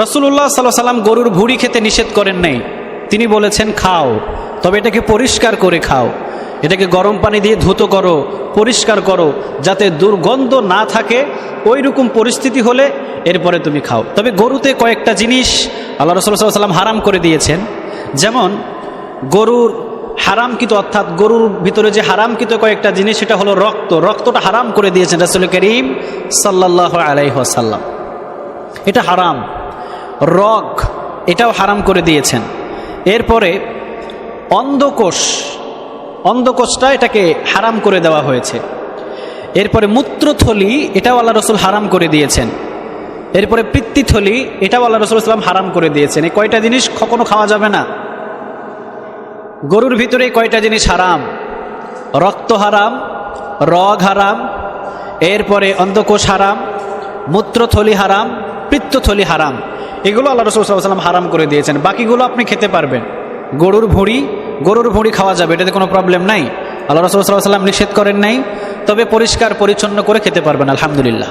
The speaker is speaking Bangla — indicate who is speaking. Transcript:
Speaker 1: রাসূলুল্লাহ সাল্লাল্লাহু আলাইহি ওয়াসাল্লাম গরুর ভুঁড়ি খেতে নিষেধ করেন নাই, তিনি বলেছেন খাও, তবে এটাকে পরিষ্কার করে খাও, এটাকে গরম পানি দিয়ে ধুত করো, পরিষ্কার করো, যাতে দুর্গন্ধ না থাকে। ওই রকম পরিস্থিতি হলে এরপরে তুমি খাও। তবে গরুতে কয়েকটা জিনিস আল্লাহ রাসূল সাল্লাল্লাহু আলাইহি ওয়াসাল্লাম হারাম করে দিয়েছেন। যেমন গরুর হারামকৃত, অর্থাৎ গরুর ভিতরে যে হারামকৃত কয়েকটা জিনিস, সেটা হলো রক্ত। রক্তটা হারাম করে দিয়েছেন রাসূল করিম সাল্লাল্লাহু আলাইহি ওয়াসাল্লাম, এটা হারাম। রগ, এটাও হারাম করে দিয়েছেন। এরপরে অন্ধকোষ, অন্ধকোষটা এটাকে হারাম করে দেওয়া হয়েছে। এরপরে মূত্রথলি, এটাও আল্লাহ রসুল হারাম করে দিয়েছেন। এরপরে পিত্তথলি, এটাও আল্লাহ রসুল ইসলাম হারাম করে দিয়েছেন। এই কয়টা জিনিস কখনো খাওয়া যাবে না। গরুর ভিতরে কয়টা জিনিস হারাম? রক্ত হারাম, রগ হারাম, এরপরে অন্ধকোষ হারাম, মূত্রথলি হারাম, পিত্তথলি হারাম। এগুলো আল্লাহ রসুল সাল্লাল্লাহু আলাইহি ওয়াসাল্লাম হারাম করে দিয়েছেন। বাকিগুলো আপনি খেতে পারবেন। গরুর ভুঁড়ি খাওয়া যাবে, এটাতে কোনো প্রবলেম নাই। আল্লাহ রসুল সাল্লাল্লাহু আলাইহি ওয়াসাল্লাম নিষেধ করেন নাই, তবে পরিষ্কার পরিচ্ছন্ন করে খেতে পারবেন, আলহামদুলিল্লাহ।